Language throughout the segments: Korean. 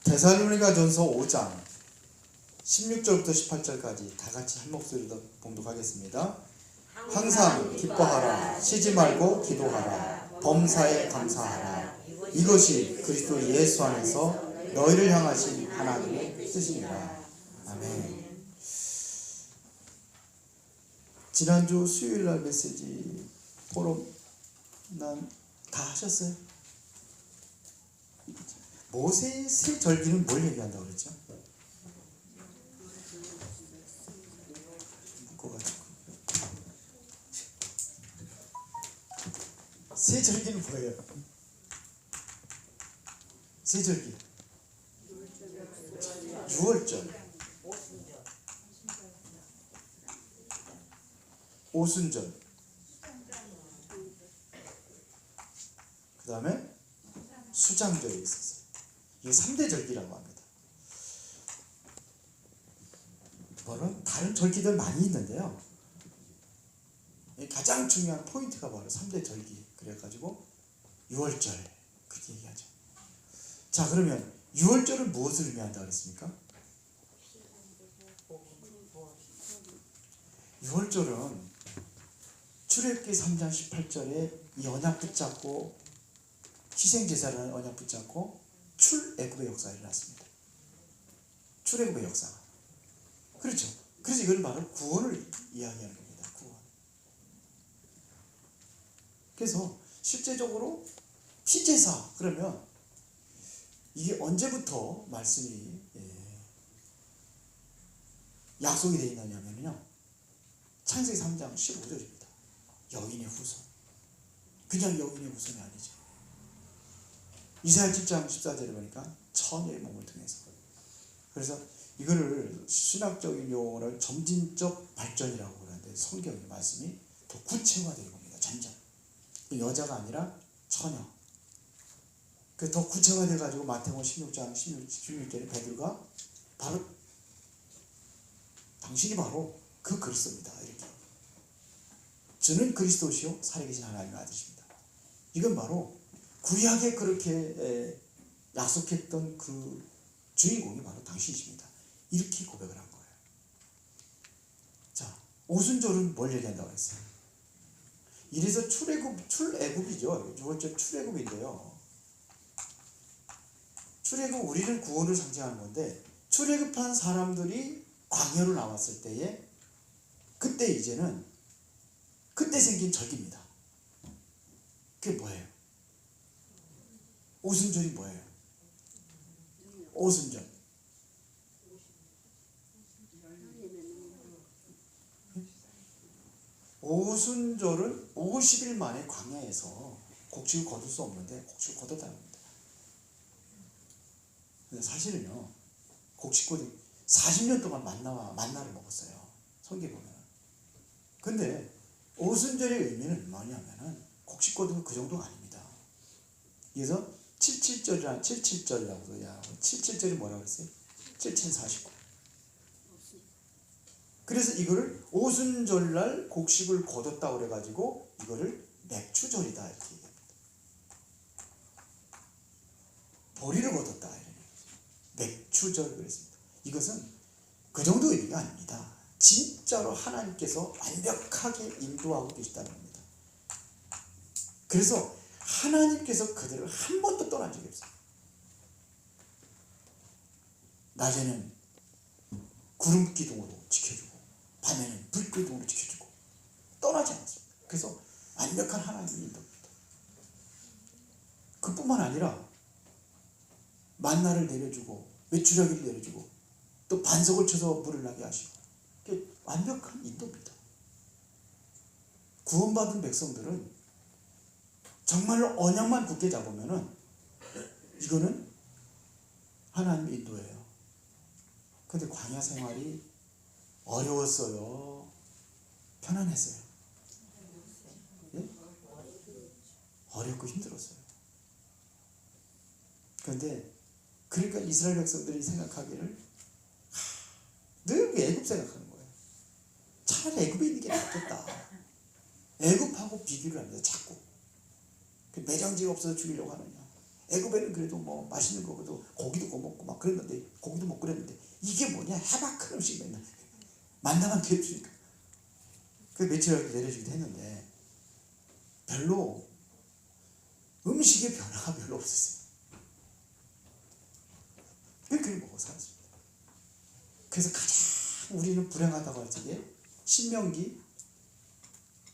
데살로니가전서 5장 16절부터 18절까지 다 같이 한 목소리로 봉독하겠습니다. 항상 기뻐하라, 쉬지 말고 기도하라, 범사에 감사하라. 이것이 그리스도 예수 안에서 너희를 향하신 하나님의 뜻이니라. 아멘. 지난주 수요일날 메시지 포럼 다 하셨어요? 모세의 세 절기는 뭘 얘기한다고 그랬죠? 묶어가지고 세 절기는 뭐예요? 세 절기 유월절, 오순절, 그 다음에 수장절이 있었어요. 이게 3대 절기라고 합니다. 물론 다른 절기들 많이 있는데요, 가장 중요한 포인트가 바로 3대 절기. 그래가지고 유월절 그렇게 얘기하죠. 자, 그러면 유월절은 무엇을 의미한다고 그랬습니까? 유월절은 출애굽기 3장 18절에 이 언약 붙잡고 희생제사라는 언약 붙잡고 출애굽의 역사가 일어났습니다. 출애굽의 역사가. 그렇죠. 그래서 이건 바로 구원을 이야기하는 겁니다. 구원. 그래서 실제적으로 피제사 그러면 이게 언제부터 말씀이 약속이 되어 있느냐면요, 창세기 3장 15절입니다. 여인의 후손. 그냥 여인의 후손이 아니죠. 이사야 7장 14절에 보니까 처녀의 몸을 통해서. 그래서 이거를 신학적인 용어를 점진적 발전이라고 그러는데 성경의 말씀이 더 구체화되는 겁니다. 점점. 여자가 아니라 처녀. 그 더 구체화돼 가지고 마태복음 16장 16절에 베드로가 바로 당신이 바로 그 그리스도입니다. 이렇게. 저는 그리스도시요 살아계신 하나님의 아들이십니다. 이건 바로 구약에 그렇게 약속했던 그 주인공이 바로 당신이십니다. 이렇게 고백을 한 거예요. 자, 오순절은 뭘 얘기한다고 했어요? 이래서 출애굽이죠. 유월절 출애굽인데요. 출애굽, 우리는 구원을 상징하는 건데, 출애굽한 사람들이 광야로 나왔을 때에 그때 이제는 그때 생긴 절기입니다. 그게 뭐예요? 오순절이 뭐예요? 오순절. 오순절은 50일 만에 광야에서 곡식을 거둘 수 없는데 곡식을 거뒀다는 겁니다. 근데 사실은요, 곡식거리 40년 동안 만나를 먹었어요. 성경에 보면. 근데 오순절의 의미는 뭐냐면은 곡식거두는 그 정도가 아닙니다. 그래서 77절이라고 해야 77절이 뭐라고 했어요? 7749. 그래서 이거를 오순절날 곡식을 거뒀다고 그래가지고 이거를 맥추절이다 이렇게 얘기합니다. 보리를 거뒀다 이런 얘기죠. 맥추절 그랬습니다. 이것은 그 정도 의미가 아닙니다. 진짜로 하나님께서 완벽하게 인도하고 계시다는 겁니다. 그래서 하나님께서 그들을 한 번도 떠난 적이 없어요. 낮에는 구름 기둥으로 지켜주고 밤에는 불 기둥으로 지켜주고 떠나지 않습니다. 그래서 완벽한 하나님의 인도입니다. 그뿐만 아니라 만나를 내려주고 메추라기를 내려주고 또 반석을 쳐서 물을 나게 하시고, 완벽한 인도입니다. 구원받은 백성들은 정말로 언약만 굳게 잡으면은 이거는 하나님의 인도예요. 근데 광야 생활이 어려웠어요? 편안했어요? 예? 어렵고 힘들었어요. 그런데 그러니까 이스라엘 백성들이 생각하기를 늘 애굽 생각하는 거예요. 차라리 애굽에 있는 게 낫겠다. 애굽하고 비교를 합니다. 자꾸. 매장지가 없어서 죽이려고 하느냐. 애굽에는 그래도 뭐 맛있는 거도 고기도 구워 먹고 막 그랬는데, 고기도 먹고 그랬는데, 이게 뭐냐, 해박한 음식 맨날 만나만 내려주니까. 그 며칠 내려주기도 했는데 별로 음식의 변화가 별로 없었어요. 그렇게 먹어 살았습니다. 그래서 가장 우리는 불행하다고 할 적에 신명기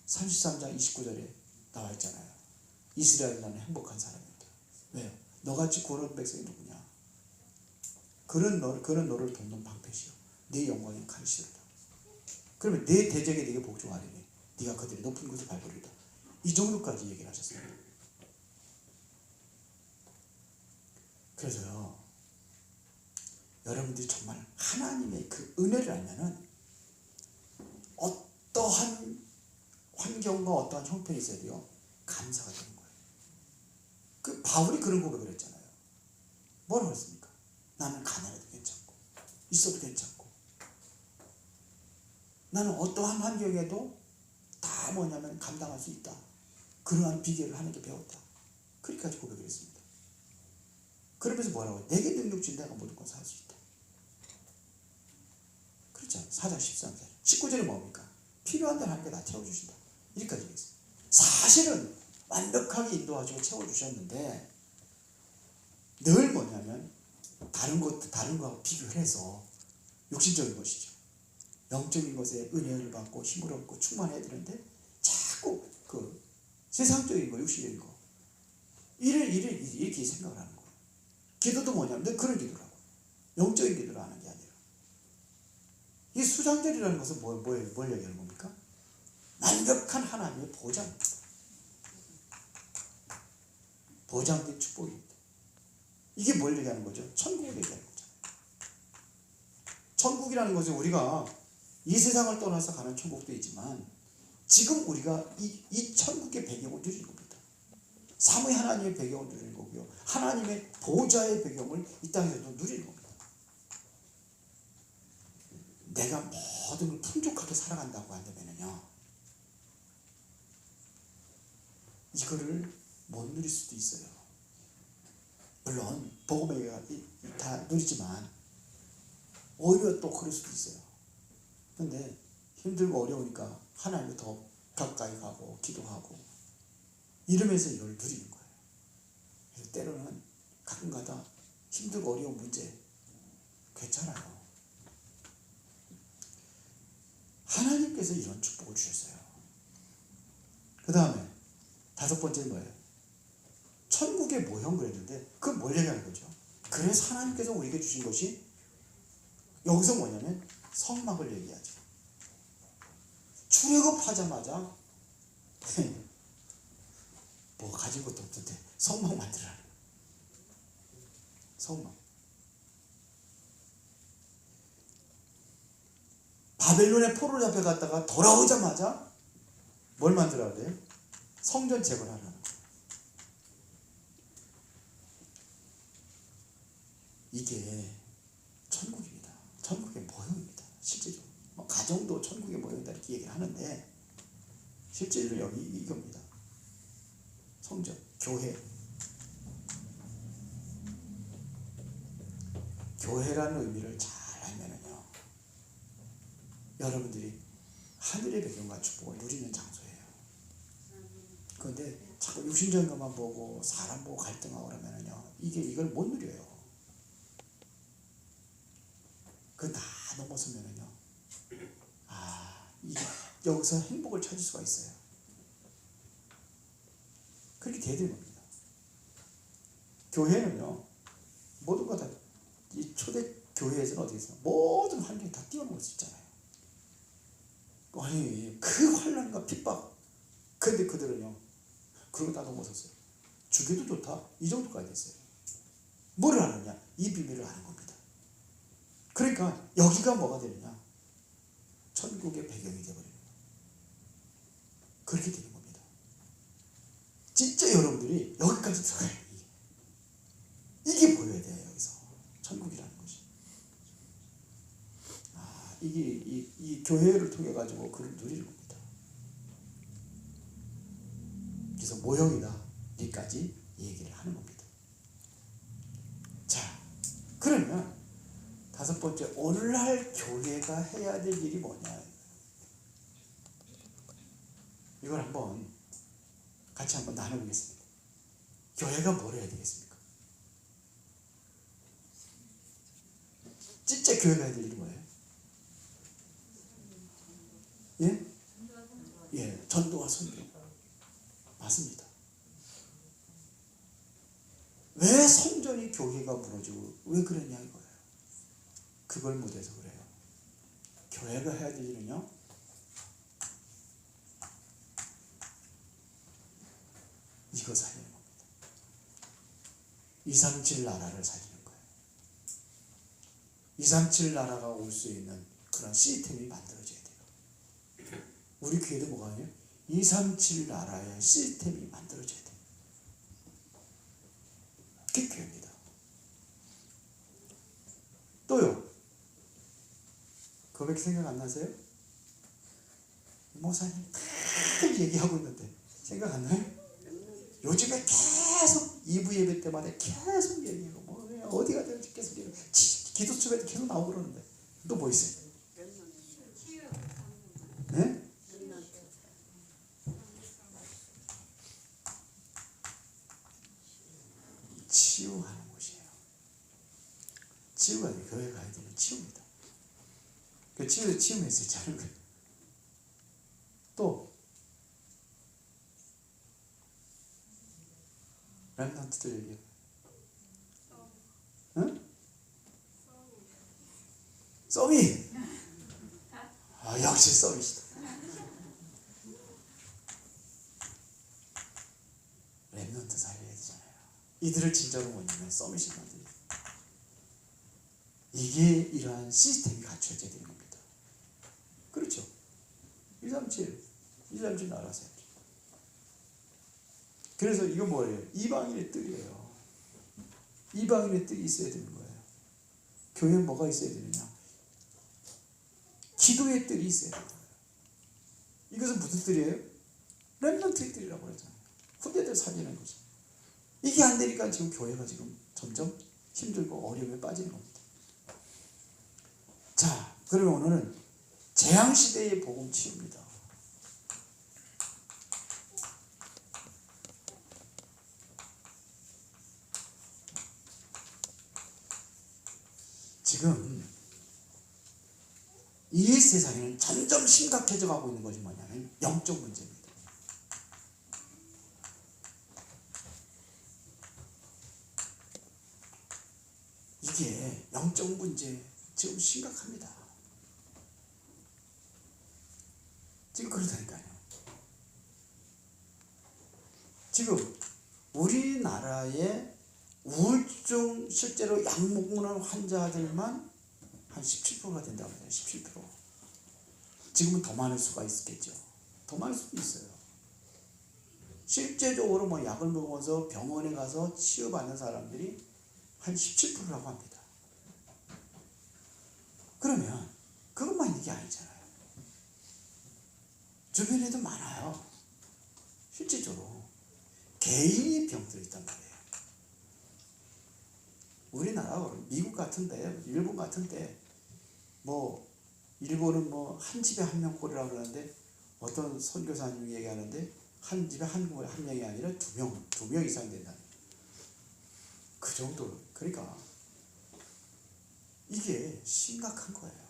33장 29절에 나와 있잖아요. 이스라엘 나는 행복한 사람이다. 왜요? 너같이 고른 백성이 누구냐? 그런 너를 돕는 방패시요 내 영광이 가르시로다. 그러면 내 대적에 네게 복종하리니 네가 그들의 높은 곳을 밟으리다. 이 정도까지 얘기를 하셨어요. 그래서요, 여러분들이 정말 하나님의 그 은혜를 알면은 어떠한 환경과 어떠한 형편이 있어도요 감사가 되는 거예요. 그 바울이 그런 고백을 했잖아요. 뭐라고 했습니까? 나는 가난해도 괜찮고 있어도 괜찮고 나는 어떠한 환경에도 다 뭐냐면 감당할 수 있다. 그러한 비결을 하나님께 배웠다. 그렇게까지 고백을 했습니다. 그러면서 뭐라고 해요? 내게 능력 준 내가 모든 걸 살 수 있다. 그렇죠. 4장 13절 19절이 뭡니까? 필요한 대로 하나님께 다 채워주신다. 이렇게까지 얘기했어요. 사실은 완벽하게 인도하시고 채워주셨는데 늘 뭐냐면 다른 거하고 비교를 해서 육신적인 것이죠. 영적인 것에 은혜를 받고 힘을 얻고 충만해야 되는데 자꾸 그 세상적인 거, 육신적인 거 이렇게 생각을 하는 거예요. 기도도 뭐냐면 늘 그런 기도를 하고 영적인 기도를 하는 게 아니라 이 수장절이라는 것은 뭘 얘기하는 겁니까? 완벽한 하나님의 보장입니다. 보장된 축복입니다. 이게 뭘 얘기하는 거죠? 천국을 얘기하는 거죠. 천국이라는 것은 우리가 이 세상을 떠나서 가는 천국도 있지만 지금 우리가 이 천국의 배경을 누리는 겁니다. 삼위 하나님의 배경을 누리는 거고요. 하나님의 보좌의 배경을 이 땅에서도 누리는 겁니다. 내가 모든 걸 풍족하게 살아간다고 한다면요, 이거를 못 누릴 수도 있어요. 물론 복음의 다 누리지만 오히려 또 그럴 수도 있어요. 근데 힘들고 어려우니까 하나님을 더 가까이 가고 기도하고 이러면서 이걸 누리는 거예요. 그래서 때로는 가끔가다 힘들고 어려운 문제 괜찮아요. 하나님께서 이런 축복을 주셨어요. 그 다음에 다섯 번째는 뭐예요? 천국의 모형 그랬는데 그건 뭘 얘기하는 거죠? 그래서 하나님께서 우리에게 주신 것이 여기서 뭐냐면 성막을 얘기하죠. 출애굽하자마자 뭐 가진 것도 없던데 성막 만들어라. 성막. 바벨론에 포로 잡혀갔다가 돌아오자마자 뭘 만들어야 돼요? 성전 재건하라는 거예요. 이게 천국입니다. 천국의 모형입니다. 실제적으로 뭐 가정도 천국의 모형이다 이렇게 얘기를 하는데 실제로 여기 이겁니다. 성전, 교회. 교회라는 의미를 잘 알면은요, 여러분들이 하늘의 배경과 축복을 누리는 장소예요. 그런데 자꾸 육신적인 것만 보고 사람 보고 갈등하고 그러면은요, 이걸 못 누려요. 그거 다 넘어서면은요, 여기서 행복을 찾을 수가 있어요. 그렇게 돼야 되는 겁니다. 교회는요, 모든 거 다, 이 초대 교회에서는 어떻게 했어요? 모든 환경이 다 뛰어넘을 수 있잖아요. 아니, 그 환난과 핍박. 근데 그들은요, 그런 거 다 넘어섰어요. 죽여도 좋다. 이 정도까지 됐어요. 뭐를 하느냐? 이 비밀을 아는 겁니다. 그러니까 여기가 뭐가 되느냐? 천국의 배경이 되어버리는 거예요. 그렇게 되는 겁니다. 진짜 여러분들이 여기까지 들어가야 돼요. 이게 보여야 돼요. 여기서 천국이라는 것이. 이게 이 교회를 통해 가지고 그를 누리는 겁니다. 그래서 모형이다 여기까지 얘기를 하는 겁니다. 그러면 다섯 번째, 오늘날 교회가 해야 될 일이 뭐냐, 이걸 한번 같이 한번 나눠보겠습니다. 교회가 뭘 해야 되겠습니까? 진짜 교회가 해야 될 일이 뭐예요? 예? 예, 전도와 선교. 맞습니다. 왜 성전이 교회가 무너지고 왜 그랬냐 이거예요. 그걸 못해서 그래요. 교회가 해야 될 일은요, 이거 살리는 겁니다. 237 나라를 살리는 거예요. 237 나라가 올 수 있는 그런 시스템이 만들어져야 돼요. 우리 교회도 뭐가 아니에요? 237 나라의 시스템이 만들어져야 돼요. 그게 교회입니다. 또요, 그거밖에 생각 안 나세요? 목사님 다 얘기하고 있는데 생각 안 나요? 요즘에 계속 2부 예배 때마다 계속 얘기하고 뭐 어디 가든 계속 얘기하고 기도 수업에도 계속 나오고 그러는데 또 뭐 있어요? 네? 치유하는 곳이에요. 치유가 아니라 교회 가야 되는 치유입니다. 그 치유 메시지 하는 거예요. 또 랩런트들 얘기해요. 응? 서밋! 아, 역시 서밋이다. 랩런트 살려야 되잖아요. 이들을 진짜로 뭐냐면 서밋이 만들어요. 이게 이러한 시스템이 갖춰져야 되는 겁니다. 그렇죠? 137 나라서 해야죠. 그래서 이거 뭐예요? 이방인의 뜰이에요. 이방인의 뜰이 있어야 되는 거예요. 교회는 뭐가 있어야 되느냐? 기도의 뜰이 있어야 되는 거예요. 이것은 무슨 뜰이에요? 렘넌트의 뜰이라고 그러잖아요. 후대들 살리는 거죠. 이게 안 되니까 지금 교회가 지금 점점 힘들고 어려움에 빠지는 겁니다. 자, 그러면 오늘은 재앙시대의 복음 치유입니다. 지금 이 세상에는 점점 심각해져 가고 있는 것이 뭐냐면 영적 문제입니다. 이게 영적 문제 지금 심각합니다. 지금 그렇다니까요. 지금 우리나라의 우울증 실제로 약 먹는 환자들만 한 17%가 된다고 해요. 17%. 지금은 더 많을 수가 있겠죠. 더 많을 수도 있어요. 실제적으로 뭐 약을 먹으면서 병원에 가서 치료받는 사람들이 한 17%라고 합니다. 그러면 그것만 있는 게 아니잖아요. 주변에도 많아요. 실질적으로 개인이 병들어 있단 말이에요. 우리나라 미국 같은데, 일본 같은데 뭐 일본은 뭐 한 집에 한 명 꼴이라고 그러는데 어떤 선교사님이 얘기하는데 한 집에 한 명이 아니라 두 명 이상 된다. 그 정도. 그러니까 이게 심각한 거예요.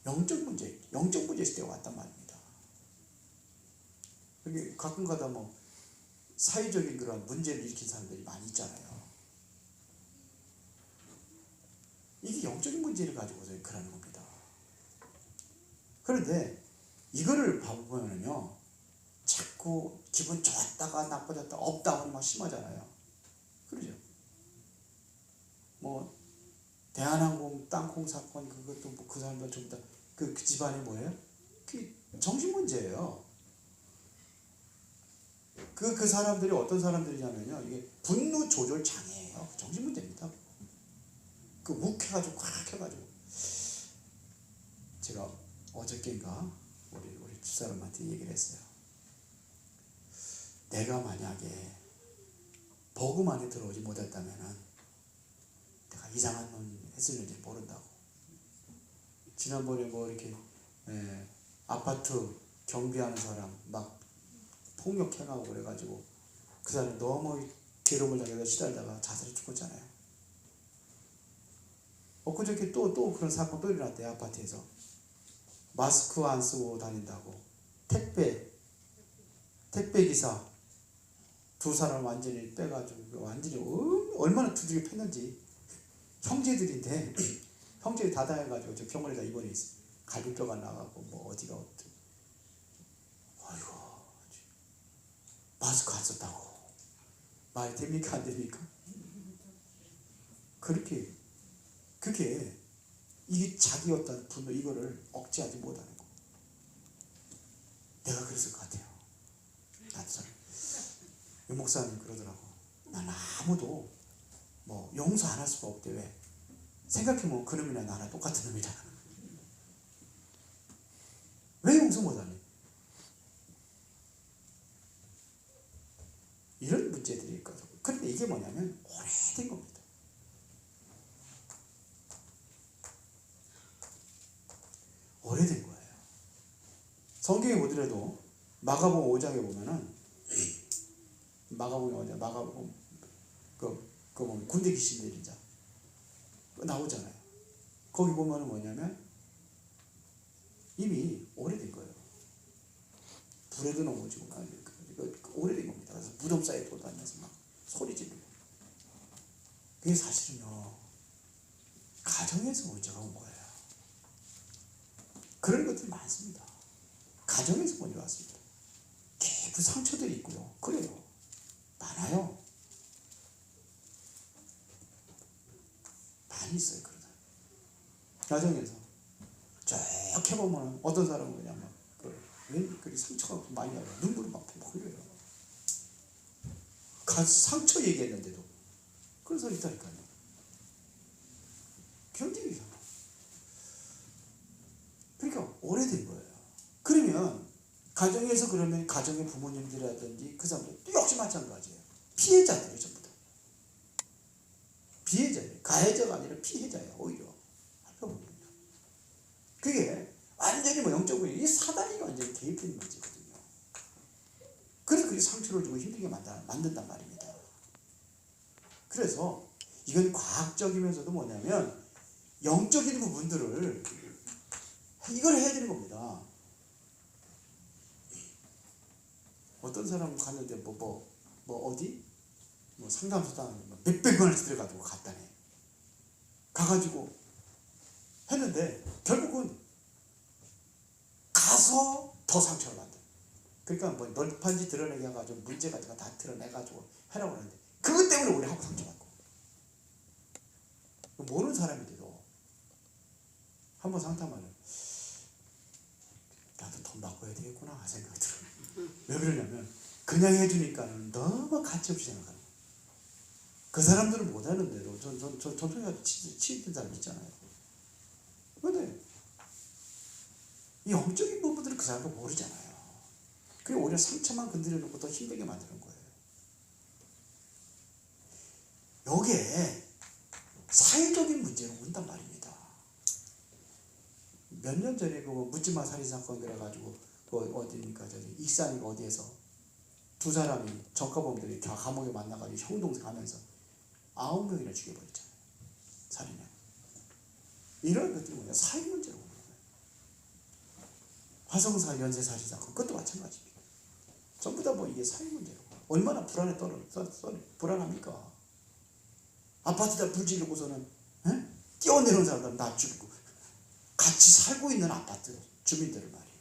영적 문제 시대가 왔단 말입니다. 이게 가끔가다 뭐 사회적인 그런 문제를 일으킨 사람들이 많이 있잖아요. 이게 영적인 문제를 가지고서 그러는 겁니다. 그런데 이거를 보면은요, 자꾸 기분 좋았다가 나빠졌다가 업다운이 막 심하잖아요. 그러죠? 뭐 대한항공 땅콩 사건 그것도 뭐 그 사람들 전부 다 그 집안이 뭐예요? 그 정신 문제예요. 그 사람들이 어떤 사람들이냐면요, 이게 분노 조절 장애예요. 정신 문제입니다. 그 욱해가지고 꽉 해가지고. 제가 어저께인가 우리 집사람한테 얘기를 했어요. 내가 만약에 복음 안에 들어오지 못했다면은 이상한 놈 했을는지 모른다고. 지난번에 뭐 이렇게 아파트 경비하는 사람 막 폭력행하고 그래가지고 그 사람이 너무 괴로움을 당해서 시달다가 자살해 죽었잖아요. 엊그저께 또 그런 사건 또 일어났대요. 아파트에서 마스크 안 쓰고 다닌다고 택배 기사 두 사람 완전히 빼가지고 완전히 얼마나 두들겨 팼는지. 형제들인데 형제들이 다 당해가지고 저 병원에다 입원해 있어. 갈비뼈가 나가고 뭐 어디가 어떻게. 아이고 마스크 안 썼다고 말이 됩니까 안 됩니까? 그렇게 그게 이게 자기 어떤 분노 이거를 억제하지 못하는 거. 내가 그랬을 것 같아요. 나도 유 목사님 그러더라고. 난 아무도 뭐 용서 안 할 수가 없대. 왜? 생각해보면 그놈이나 나나 똑같은 놈이잖아. 왜 용서 못하니? 이런 문제들이 있거든. 그런데 이게 뭐냐면 오래된 겁니다. 오래된 거예요. 성경에 보더라도 마가복음 5장에 보면은 마가복음 그 보면 군대 귀신 들린 자 나오잖아요. 거기 보면은 뭐냐면 이미 오래된 거예요. 불에도 넘어지고 오래된 겁니다. 그래서 무덤 사이에 돌아다니면서 막 소리 지르고. 그게 사실은요 가정에서 문제가 온 거예요. 그런 것들이 많습니다. 가정에서 문제가 왔습니다. 깊은 상처들이 있고요. 그래요. 많아요. 많이 있어요. 그런 사람. 가정에서 쭉 해보면 어떤 사람은 그냥 막 그 상처가 많이 나요. 눈물이 막 흘려요. 상처 얘기했는데도 그런 사람이 있다니까요. 견디기 이상. 그러니까 오래된 거예요. 그러면 가정에서 그러면 가정의 부모님들이라든지 그 사람들 또 역시 마찬가지예요. 피해자들이 전부 다. 피해자예요. 가해자가 아니라 피해자예요. 오히려. 살펴보면요. 그게 완전히 뭐 영적으로 이 사단이 완전히 개입된 문제거든요. 그래서 그게 상처를 주고 힘들게 만든단 말입니다. 그래서 이건 과학적이면서도 뭐냐면 영적인 부분들을 이걸 해야 되는 겁니다. 어떤 사람 갔는데 어디 상담소당 몇백만 원씩 들어가지고 갔다네. 가가지고 했는데 결국은 가서 더 상처를 받는. 그러니까 뭐 널판지 드러내게 해가지고 문제 같은 거 다 드러내가지고 하라고 하는데 그것 때문에 우리 하고 상처받고. 모르는 사람인데도 한번 상담하면 나도 돈 바꿔야 되겠구나 생각이 들어요. 왜 그러냐면 그냥 해주니까는 너무 가치없이 생각하는 거예요. 그 사람들은 못하는 대로 전통에 치이던 사람 있잖아요. 그런데 이 영적인 부분들은 그 사람도 모르잖아요. 그게 오히려 상처만 건드려 놓고 더 힘들게 만드는 거예요. 요게 사회적인 문제로 온단 말입니다. 몇 년 전에 그 묻지마 살인사건 그래가지고 어디입니까 익산이가 어디에서 두 사람이 전과범들이 다 감옥에 만나가지고 형동생 하면서 9명이나 죽여버렸잖아요. 살인해. 이런 것들이 뭐냐 사회 문제로 오는 거예요. 화성사 연쇄살인사건 그것도 마찬가지입니다. 전부 다 뭐 이게 사회 문제로 얼마나 불안합니까? 아파트에다 불 지르고서는 뛰어내려온 사람들 나 죽이고 같이 살고 있는 아파트 주민들을 말이에요.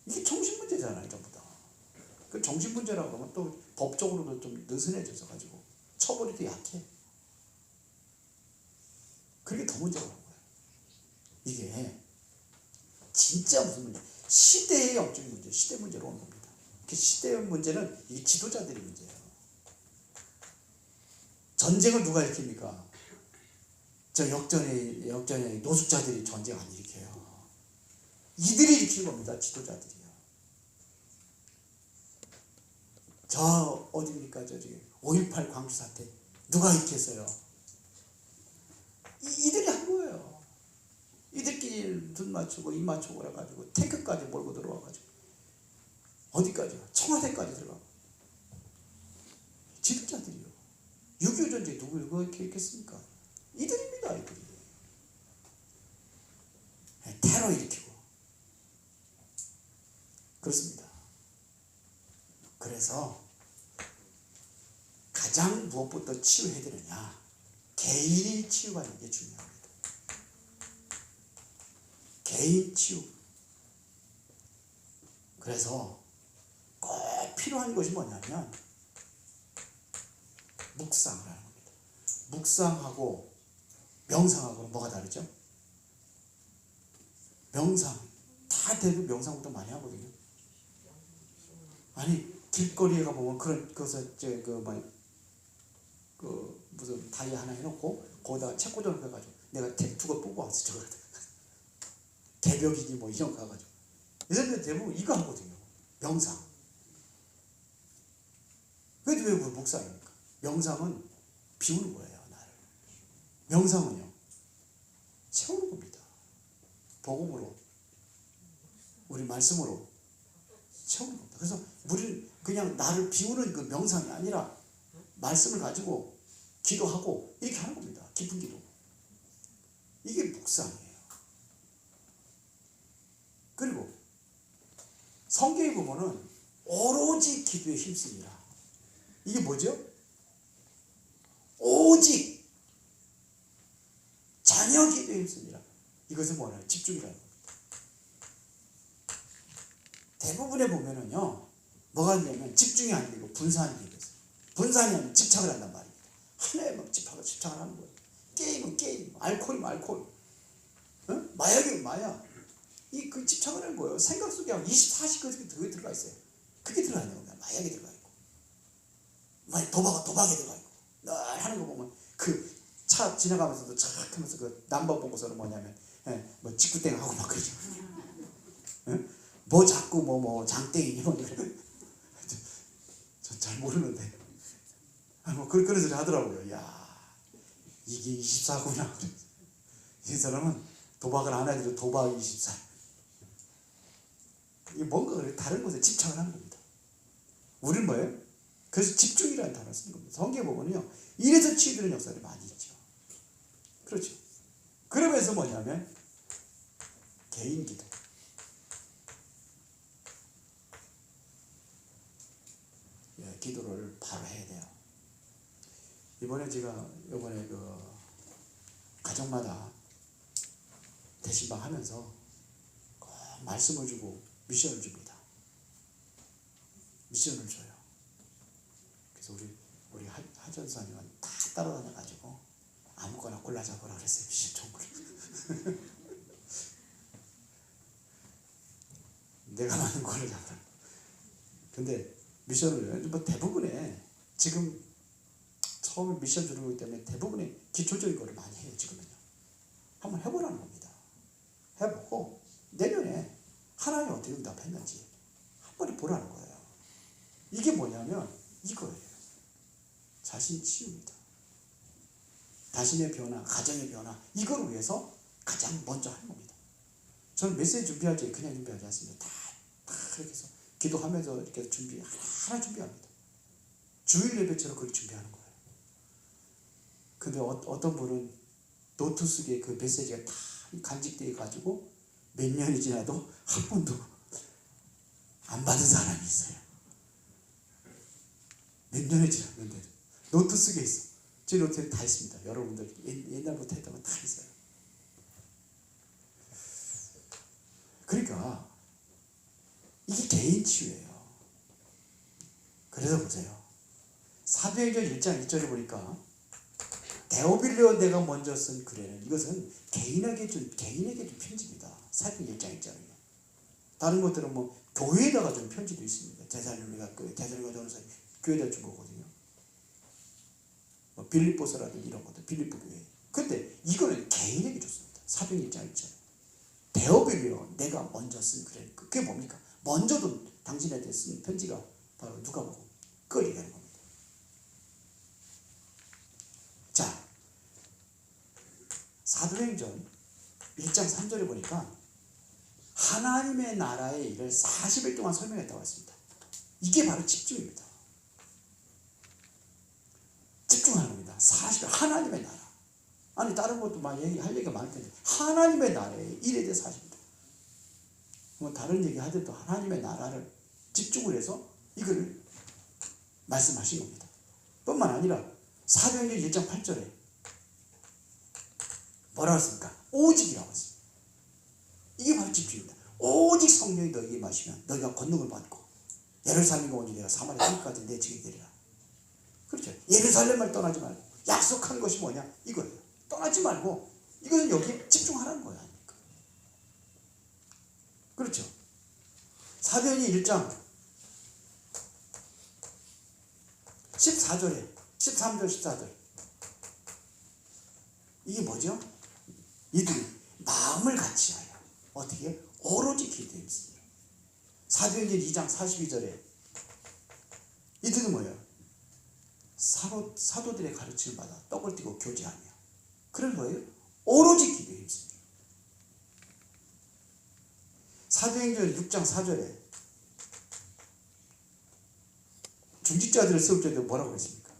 이게 정신문제잖아요. 전부 다. 그 정신문제라고 하면 또 법적으로도 좀 느슨해져서 가지고 처벌이 더 약해. 그게 더 문제가 오는 거예요. 이게 진짜 무슨 문제? 시대의 영적인 문제, 시대 문제로 오는 겁니다. 그 시대의 문제는 이 지도자들의 문제예요. 전쟁을 누가 일으킵니까? 저 역전의 노숙자들이 전쟁 안 일으켜요. 이들이 일으키는 겁니다. 지도자들이요. 저 어디입니까? 저기 5.18 광주 사태 누가 일으켰어요? 이들이 한 거예요. 이들끼리 눈 맞추고 입 맞추고 그래가지고 탱크까지 몰고 들어와가지고 어디까지요? 청와대까지 들어가고. 지도자들이요. 6.25 전쟁 누구 이렇게 했겠습니까? 이들입니다. 이들이. 테러 일으키고 그렇습니다. 그래서 가장 무엇부터 치유해야 되느냐? 개인이 치유받는 게 중요합니다. 개인 치유. 그래서 꼭 필요한 것이 뭐냐면 묵상을 하는 겁니다. 묵상하고 명상하고는 뭐가 다르죠? 명상 다 대부분 명상부터 많이 하거든요. 아니 길거리에 가보면 그런 것을 무슨 다이 하나 해놓고 거기다가 책 꽂아놓고 내가 두고 뽑고 왔어 저거 개벽이니 뭐 이런 거 가가지고 이 사람들 대부분 이거 하거든요. 명상. 왜 묵상입니까? 명상은 비우는 거예요. 나를. 명상은요 채우는 겁니다. 복음으로 우리 말씀으로 채우는 겁니다. 그래서 우리는 그냥 나를 비우는 그 명상이 아니라 말씀을 가지고 기도하고 이렇게 하는 겁니다. 깊은 기도. 이게 묵상이에요. 그리고 성경에 보면은 오로지 기도에 힘씁니다. 이게 뭐죠? 오직 자녀 기도에 힘씁니다. 이것은 뭐냐면 집중이라는 겁니다. 대부분에 보면은요 뭐가 있냐면 집중이 아니고 분산이 되고 있어요. 분산이 아니면 집착을 한단 말입니다. 하나에 막 집착을 하는 거예요. 게임은 게임, 알코올이면 알코올, 응? 마약이면 마약. 그 집착을 하는 거예요. 생각 속에 24시간 그게 들어가 있어요. 그게 들어가 있는 겁니다. 마약이 들어가 있고, 도박에 들어가 있고, 늘 하는 거 보면 그 차 지나가면서도 착 하면서 그 남바 보고서는 뭐냐면, 뭐 직구땡 하고 막 그러죠. 응? 뭐 자꾸 뭐 장땡이니 뭐 전 잘 모르는데, 뭐 그런 소리 하더라고요. 야, 이게 24구나. 이 사람은 도박을 안 해도 도박 24. 이 뭔가 다른 곳에 집착을 하는 겁니다. 우리는 뭐예요? 그래서 집중이라는 단어를 쓰는 겁니다. 성경에 보면요, 이래서 치유되는 역사들이 많이 있죠. 그렇죠. 그러면서 뭐냐면 개인 기도. 기도를 바로 해야 돼요. 이번에 그 가정마다 대신방 하면서 꼭 말씀을 주고 미션을 줍니다. 미션을 줘요. 그래서 우리 하전사님은 다 따라다녀가지고 아무거나 골라 잡으라 그랬어요. 미션 좋은 걸. 내가 맞는 걸로 잡으라. 근데 미션을 뭐 대부분에 지금 처음에 미션 주는 거기 때문에 대부분의 기초적인 거를 많이 해요. 지금은요. 한번 해보라는 겁니다. 해보고 내년에 하나님 어떻게 응답했는지 한 번에 보라는 거예요. 이게 뭐냐면 이거예요. 자신 치유입니다. 자신의 변화, 가정의 변화, 이걸 위해서 가장 먼저 하는 겁니다. 저는 메시지 준비할 때 그냥 준비하지 않습니다. 다 이렇게 해서 기도하면서 이렇게 하나 준비합니다. 주일 예배처럼 그걸 준비하는 거예요. 근데 어떤 분은 노트 속에 그 메시지가 다 간직되어 가지고 몇 년이 지나도 한 번도 안 받은 사람이 있어요. 몇 년이 지났는데도 노트 속에 있어. 제 노트에 다 있습니다. 여러분들 옛날부터 했던 거 다 있어요. 그러니까 이게 개인 치유예요. 그래서 보세요. 사도행전 1장 1절에 보니까 데오빌리오 내가 먼저 쓴 글에는 이것은 개인에게 준 편지입니다. 사도행전 1장 1절은요. 다른 것들은 뭐 교회에다가 준 편지도 있습니다. 대살로니가 전서 교회에다 준 거거든요. 뭐 빌립보서라든지 이런 것들, 빌립보 교회. 근데 이거는 개인에게 줬습니다. 사도행전 1장 1절. 데오빌리오 내가 먼저 쓴 글에 그게 뭡니까? 먼저도 당신한테 쓴 편지가 바로 누가 보고 그걸 얘기하는 겁니다. 자, 사도행전 1장 3절에 보니까 하나님의 나라의 일을 40일 동안 설명했다고 했습니다. 이게 바로 집중입니다. 집중하는 겁니다. 40일 하나님의 나라. 아니 다른 것도 막 할 얘기가 많을 텐데 하나님의 나라의 일에 대해 40일. 뭐 다른 얘기 하더라도 하나님의 나라를 집중을 해서 이걸 말씀하신 겁니다. 뿐만 아니라 사도행전 1장 8절에 뭐라고 했습니까? 오직이라고 했습니다. 이게 바로 집중입니다. 오직 성령이 너희에게 마시면 너희가 권능을 받고 예루살렘과 온 유대와 사마리아 땅까지 내 증인이 되리라. 그렇죠. 예루살렘을 떠나지 말고 약속한 것이 뭐냐? 이거예요. 떠나지 말고 이것은 여기에 집중하라는 거야. 그렇죠. 사도행전 1장 14절에 13절 14절 이게 뭐죠? 이들이 마음을 같이하여 어떻게 오로지 기도에 있습니다. 사도행전 2장 42절에 이들은 뭐예요? 사도들의 가르침을 받아 떡을 띄고 교제하며 그런 거예요. 오로지 기도에 있습니다. 사도행전 6장 4절에 중직자들을 세울 때 뭐라고 했습니까?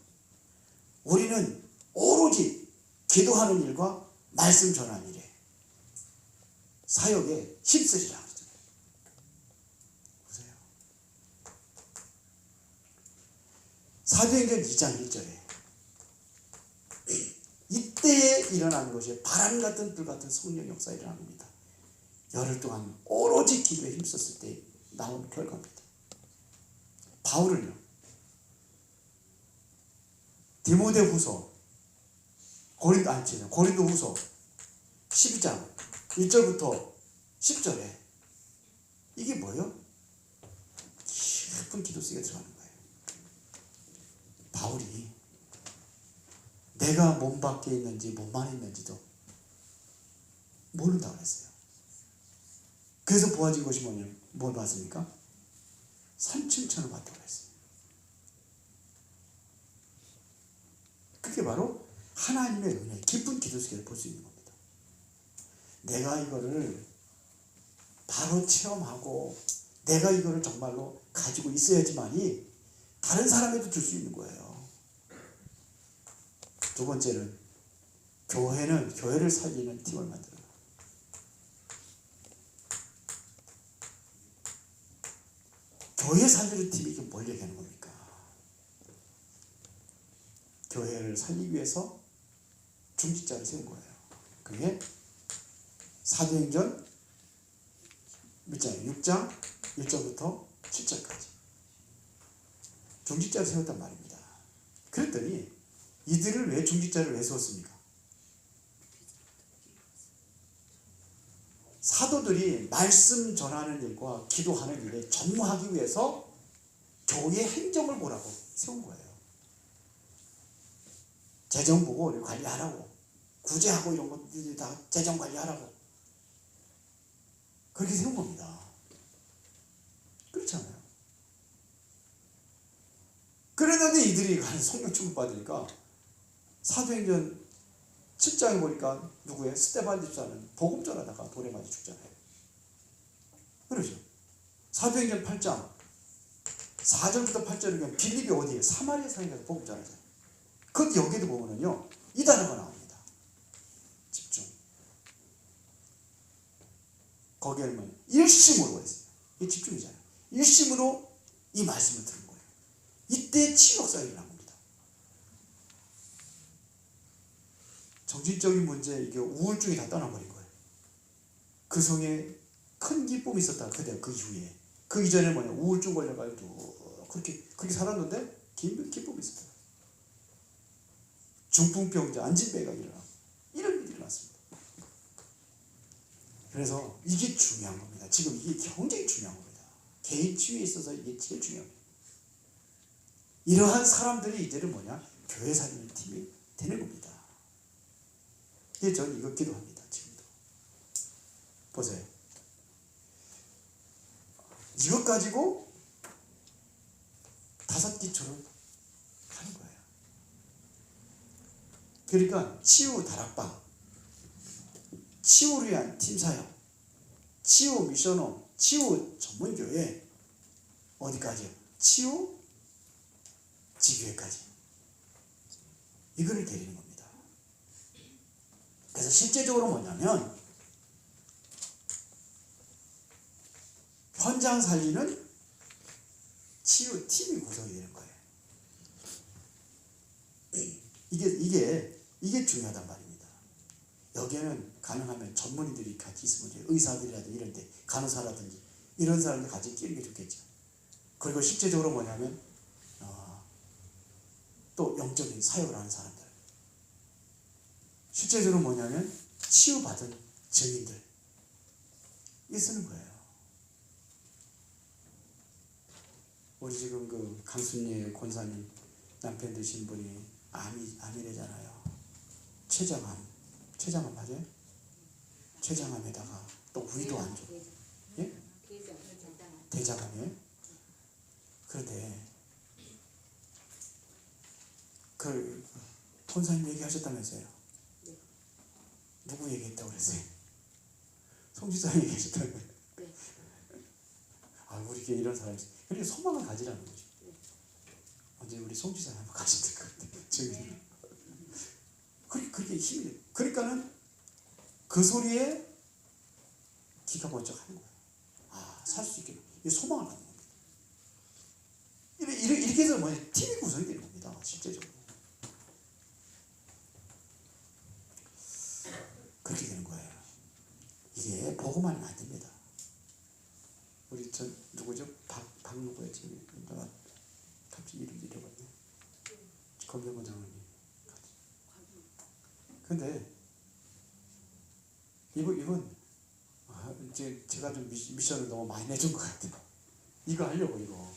우리는 오로지 기도하는 일과 말씀 전하는 일에 사역에 힘쓰리라 그러잖아요. 보세요. 사도행전 2장 1절에 이때에 일어나는 것이 바람 같은 들 같은 성령 역사 일어나는 겁니다. 열흘 동안 오로지 기도에 힘썼을 때 나온 결과입니다. 바울은요, 디모데후서 고린도후서 12장 1절부터 10절에 이게 뭐예요? 깊은 기도 속에 들어가는 거예요. 바울이 내가 몸 밖에 있는지 몸 안에 있는지도 모른다고 했어요. 그래서 보아진 것이 뭐냐? 뭘 봤습니까? 산층천을 봤다고 했어요. 그게 바로 하나님의 은혜, 깊은 기도 속에 볼 수 있는 겁니다. 내가 이거를 바로 체험하고 내가 이거를 정말로 가지고 있어야지만이 다른 사람에도 줄 수 있는 거예요. 두 번째는 교회는 교회를 살리는 팀을 만들어요. 교회 살리는 팀이 이게 뭘 얘기하는 겁니까? 교회를 살리기 위해서 중직자를 세운 거예요. 그게 사도행전 몇 장이에요? 6장 1절부터 7절까지 중직자를 세웠단 말입니다. 그랬더니 이들을 왜 중직자를 왜 세웠습니까? 사도들이 말씀 전하는 일과 기도하는 일에 전무하기 위해서 교회 행정을 보라고 세운 거예요. 재정 보고 관리하라고, 구제하고 이런 것들이 다 재정 관리하라고 그렇게 세운 겁니다. 그렇잖아요. 그랬는데 이들이 성령 충만 받으니까 사도행전 7장에 보니까 누구예요? 스데반 집사는 복음 전하다가 돌에 맞아 죽잖아요. 그러죠. 사도행전 8장 4절부터 8절이면 빌립이 어디에? 사마리아 산에 가서 복음 전하잖아요. 그 여기도 보면은요 이 단어가 나옵니다. 집중. 거기에는 일심으로 했어요. 이게 집중이잖아요. 일심으로 이 말씀을 들은 거예요. 이때 치유역사가 일어난 겁니다. 정신적인 문제, 이게 우울증이 다 떠나버린 거예요. 그 성에 큰 기쁨이 있었다. 그 이후에. 그 이전에 뭐냐, 우울증 걸려가지고 그렇게 살았는데 기쁨이 있었다. 중풍병자, 안진배가 일어나고 이런 일이 일어났습니다. 그래서 이게 중요한 겁니다. 지금 이게 굉장히 중요한 겁니다. 개인 치유에 있어서 이게 제일 중요합니다. 이러한 사람들이 이제는 뭐냐, 교회 살리는 팀이 되는 겁니다. 예, 저는 이거 기도합니다. 지금도. 보세요. 이것 가지고 5기초를 하는 거예요. 그러니까 치유 다락방, 치유를 위한 팀사역, 치유 미션홈, 치유 전문교회, 어디까지요? 치유 지교회까지. 이거를 데리는 겁니다. 그래서 실제적으로 뭐냐면 현장 살리는 치유팀이 구성이 되는 거예요. 이게 중요하단 말입니다. 여기에는 가능하면 전문의들이 같이 있으면 돼요. 의사들이라든지 이런데 간호사라든지 이런 사람들 같이 끼는 게 좋겠죠. 그리고 실제적으로 뭐냐면 또 영적인 사역을 하는 사람들, 실제적으로 뭐냐면 치유받은 증인들, 이게 쓰는 거예요. 우리 지금 그 강순예 권사님 남편 되신 분이 암이래잖아요. 췌장암 맞아요? 췌장암에다가 또 위도 안 좋고, 예? 대장암이에요? 그런데 그 권사님 얘기하셨다면서요? 누구 얘기했다고 그랬어요? 송지사님 얘기하셨다고요? 우리 교회 이런 사람이 있어요. 그러니까 소망을 가지라는 거죠. 언제 우리 송지사님 한번 가시면 될 것 같아요. 그게 힘이 돼요. 그러니까는 그 소리에 기가 번쩍 하는 거예요. 살 수 있게. 이 소망을 갖는 겁니다. 이렇게 해서 팀이 구성이 되는 겁니다. 실제적으로. 그렇게 되는 거예요. 이게 보고만 하면 안 됩니다. 우리 누구죠? 박누구였지? 갑자기 이름 잃어버렸네. 검정권 장로님. 근데 이분 이제 제가 좀 미션을 너무 많이 내준 것 같아요. 이거 하려고 이거.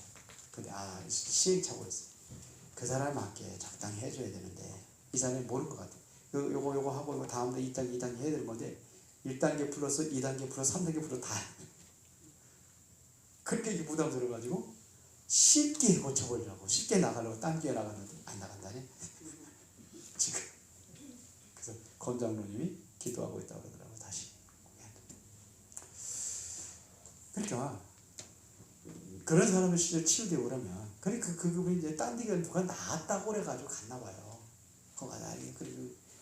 근데 시행착오였어요. 그 사람에 맞게 적당히 해줘야 되는데 이 사람이 모를 것 같아요. 요거 하고 이거 다음에 2단계 해야 되는 건데 1단계 플러스 2단계 플러스 3단계 플러스 다 그렇게 부담스러워가지고 쉽게 고쳐보려고 쉽게 나가려고 딴 교회 나갔는데 안 나간다네. 지금 그래서 권장로님이 기도하고 있다고 그러더라고요. 다시. 그러니까 그런 사람을 실제 치유되고 그러면 그러니까 그분이 이제 딴 데가 누가 나았다고 그래가지고 갔나봐요. 거가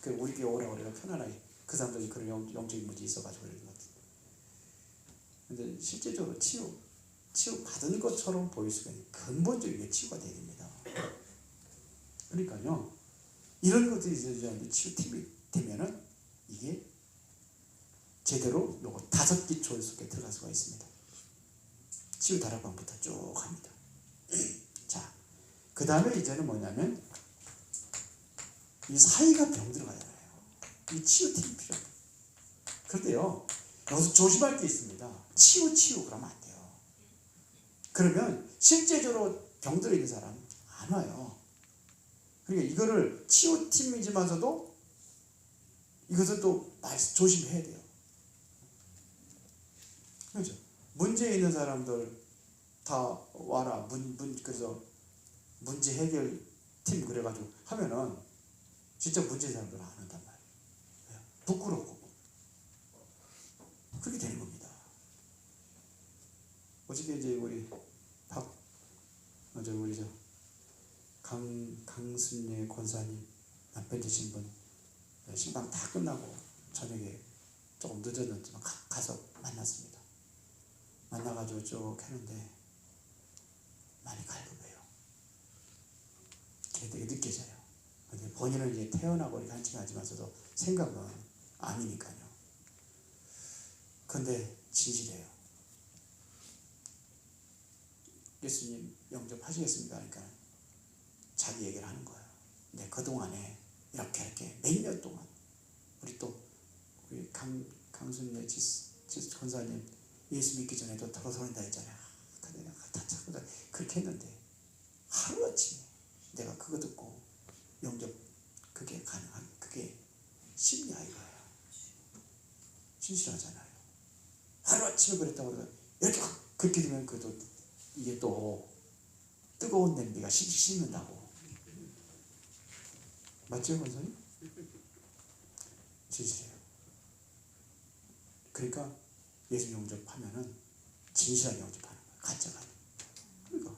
그리고 우리 교회 오라고 그래가 편안하게 그 사람들이 그런 영적인 문제 있어가지고 그러는 것 같아요. 근데 실제적으로 치유 받은 것처럼 보일 수가 있는 근본적인 치유가 되야 됩니다. 그러니까요, 이런 것들이 이제 치유팀이 되면은 이게 제대로 요거 5기초 속에 들어갈 수가 있습니다. 치유 다락방부터 쭉 합니다. 자, 그 다음에 이제는 뭐냐면 이 사이가 병들어가잖아요. 이 치유팀이 필요합니다. 그런데요, 여기서 조심할 게 있습니다. 치유 그러면 안 돼요. 그러면 실제적으로 병들어 있는 사람 안 와요. 그러니까 이거를 치유팀이지만서도 이것을 또 조심해야 돼요. 그렇죠? 문제 있는 사람들 다 와라. 그래서 문제 해결 팀 그래가지고 하면은 진짜 문제 있는 사람들은 안 한단 말이에요. 부끄럽고. 그렇게 되는 겁니다. 어저께 이제 우리 강순예 권사님 남편 되신 분 신방 다 끝나고 저녁에 조금 늦었는지만 가서 만났습니다. 만나가지고 쭉 했는데 많이 갈급해요. 그게 되게 느껴져요. 근데 본인은 이제 태어나고 이렇게 한층하지만서도 생각은 아니니까요. 근데 진실해요. 예수님 영접하시겠습니까? 그러니까 자기 얘기를 하는 거예요. 근데 그동안에 이렇게 몇 년 동안 우리 강순예 권사님 예수 믿기 전에도 털어서린다 했잖아요. 근데 내가 다 찾고 그렇게 했는데 하루아침에 내가 그거 듣고 영접 그게 가능한 그게 쉽냐 이거예요. 진실하잖아요. 하루아침에 그랬다고 해서 이렇게 그렇게 되면 그래도 이게 또 뜨거운 냄비가 식는다고. 맞죠, 권사님? 진실해요. 그러니까 예수 영접하면은 진실하게 영접하는 거야. 가짜가 아니야. 그러니까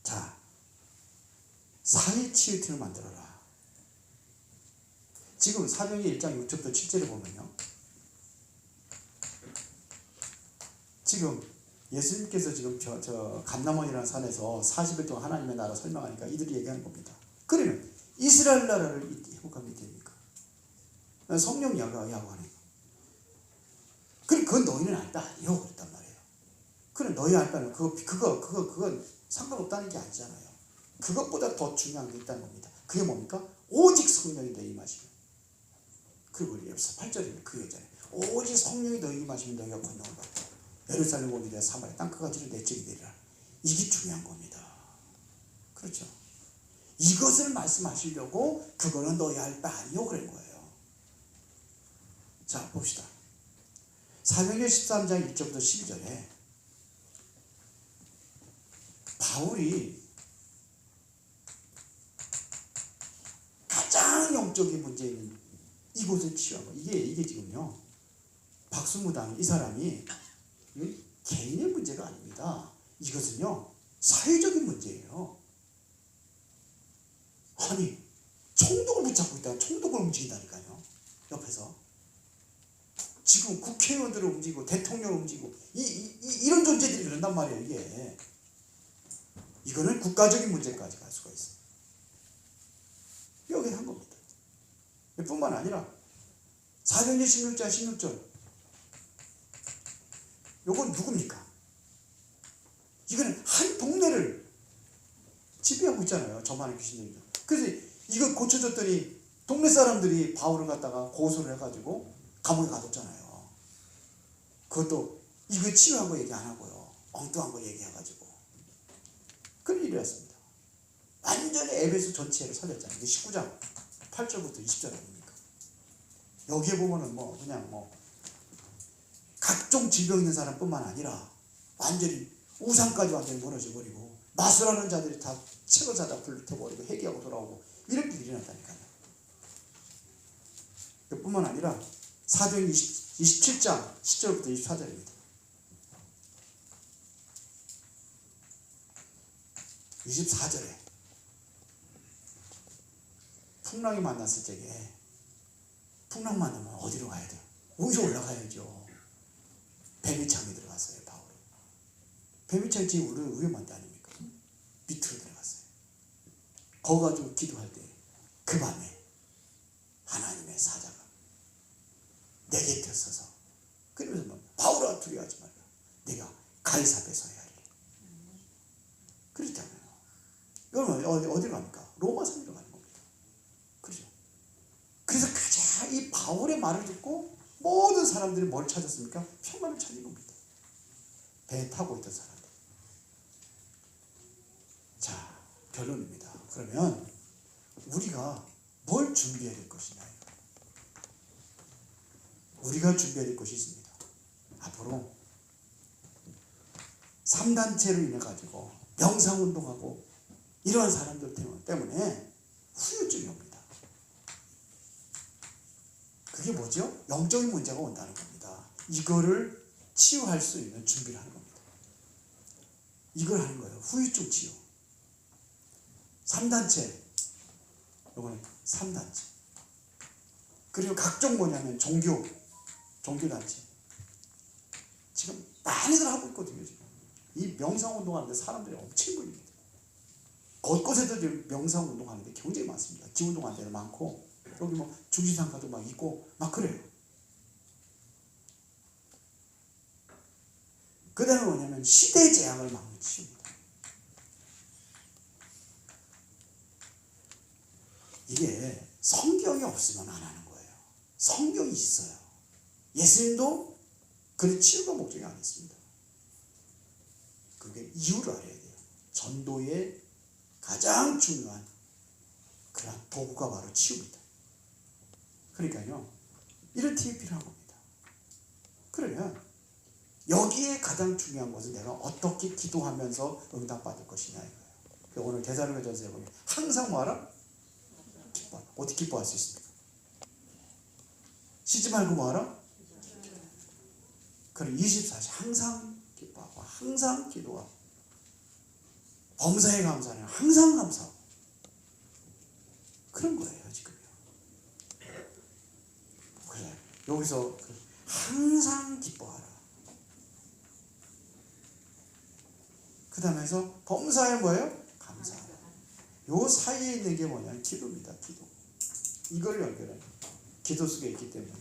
자, 사회 치유팀을 만들어라. 지금 사도행전 1장 6절부터 7절에 보면요, 지금 예수님께서 지금 저 감람원이라는 산에서 40일 동안 하나님의 나라 설명하니까 이들이 얘기하는 겁니다. 그러면 이스라엘 나라를 회복하면 됩니까? 성령 야구하는 거. 그건 너희는 알 바 아니요 그랬단 말이에요. 그럼 너희 알 바는 그건 상관없다는 게 아니잖아요. 그것보다 더 중요한 게 있다는 겁니다. 그게 뭡니까? 오직 성령이 너희 임하시면. 그리고 여기서 8절에 그 얘기잖아요. 오직 성령이 너희 임하시면 너희가 권능을 받고 예루살렘 온 유대와 사마리아 땅끝까지를 내 증이 되리라. 이게 중요한 겁니다. 그렇죠? 이것을 말씀하시려고 그거는 너희 할 바 아니요 그런 거예요. 자, 봅시다. 사도행전 13장 1절부터 12절에 바울이 가장 영적인 문제인 이곳을 치유한 거. 이게 지금요, 박수무당 이 사람이 개인의 문제가 아닙니다. 이것은요, 사회적인 문제예요. 아니, 총독을 붙잡고 있다가 총독을 움직인다니까요. 옆에서 지금 국회의원들을 움직이고 대통령을 움직이고 이런 존재들이 그런단 말이에요. 이게 이거는 국가적인 문제까지 갈 수가 있어요. 여기 한 겁니다. 뿐만 아니라 사도행전 16장 16절 요건 누굽니까? 이거는 한 동네를 지배하고 있잖아요. 저만의 귀신들이. 그래서 이거 고쳐줬더니 동네 사람들이 바울을 갖다가 고소를 해가지고 감옥에 가뒀잖아요. 그것도 이거 치유한 거 얘기 안 하고요, 엉뚱한 거 얘기해가지고 그런 일이었습니다. 완전히 에베소 전체를 살렸잖아요. 이게 19장 8절부터 20절 아닙니까? 여기에 보면은 그냥 각종 질병 있는 사람뿐만 아니라 완전히 우상까지 완전히 무너져 버리고 마술하는 자들이 다 책을 사다 불태워버리고 회개하고 돌아오고 이런 일이 일어났다니까요. 뿐만 아니라 사도행전 27장 10절부터 24절입니다. 24절에 풍랑이 만났을 적에, 풍랑 만나면 어디로 가야 돼요? 위로 올라가야죠. 뱀이창에 들어갔어요, 바울은. 뱀이창이 지금 위험한 데 아닙니까? 밑으로 들어갔어요. 거기 가지고 기도할 때 그 밤에 하나님의 사자가 내 곁에 서서 그러면서 바울아 두려워하지 말라. 내가 가이사 앞에 서야 하리라. 그렇잖아요. 여러분 어디로 갑니까? 로마 성으로 가는 겁니다. 그죠? 그래서 가장 이 바울의 말을 듣고 모든 사람들이 뭘 찾았습니까? 평안을 찾은 겁니다. 배에 타고 있던 사람들. 자, 결론입니다. 그러면 우리가 뭘 준비해야 될 것이냐. 우리가 준비해야 될 것이 있습니다. 앞으로 3단체로 인해 가지고 명상운동하고 이러한 사람들 때문에 후유증이 옵니다. 그게 뭐죠? 영적인 문제가 온다는 겁니다. 이거를 치유할 수 있는 준비를 하는 겁니다. 이걸 하는 거예요. 후유증 치유. 3단체. 이거는 3단체. 그리고 각종 뭐냐면 종교단체. 지금 많이들 하고 있거든요. 지금 이 명상운동하는데 사람들이 엄청 몰립니다. 곳곳에도 지금 명상운동하는데 굉장히 많습니다. 기운동하는 데도 많고 여기 중시상가도 막 있고 막 그래요. 그 다음에 뭐냐면 시대 재앙을 막는 치유입니다. 이게 성경이 없으면 안 하는 거예요. 성경이 있어요. 예수님도 그런 치유가 목적이 아니었습니다. 그게 이유를 알아야 돼요. 전도의 가장 중요한 그런 도구가 바로 치유입니다. 그러니까요, 이런 팁이 필요한 겁니다. 그러면 여기에 가장 중요한 것은 내가 어떻게 기도하면서 응답받을 것이냐 이거예요. 오늘 데살로니가전서에 보면 항상 뭐하라? 기뻐. 어떻게 기뻐할 수 있습니까? 쉬지 말고 뭐하라? 그럼 24시 항상 기뻐하고 항상 기도하고 범사에 감사하는 항상 감사하고 그런 거예요 지금요. 그래 여기서 항상 기뻐하라. 그 다음에서 범사에 뭐예요? 감사하라. 요 사이에 있는 게 뭐냐면 기도입니다. 기도. 이걸 연결해요. 기도 속에 있기 때문에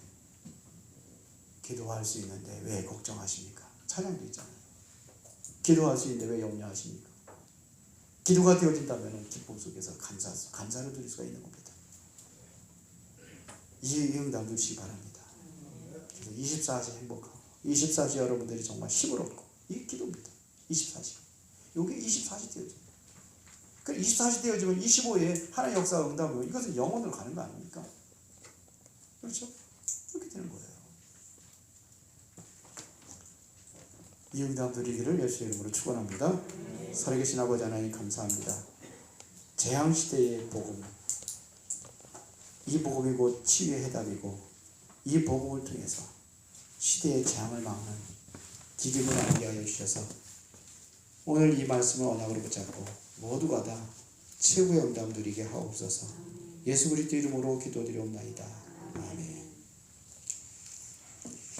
기도할 수 있는데 왜 걱정하십니까? 찬양도 있잖아요. 기도할 수 있는데 왜 염려하십니까? 기도가 되어진다면 기쁨 속에서 감사를 드릴 수가 있는 겁니다. 이 응답 누리시기 바랍니다. 그래서 24시 행복하고 24시 여러분들이 정말 힘을 얻고 이게 기도입니다. 24시. 요게 24시 되어집니다. 그 24시 되어지면 25에 하나의 역사가 응답이고 이것은 영원으로 가는 거 아닙니까? 그렇죠? 그렇게 되는 거예요. 이 응답 누리기를 예수의 이름으로 축원합니다. 살아계신 아버지 하나님 감사합니다. 재앙시대의 복음, 이 복음이 곧 치유의 해답이고 이 복음을 통해서 시대의 재앙을 막는 기름을 알게 하여 주셔서 오늘 이 말씀을 언약으로 붙잡고 모두가 다 최고의 응답 누리게 하옵소서. 예수 그리스도 이름으로 기도드리옵나이다. 아멘.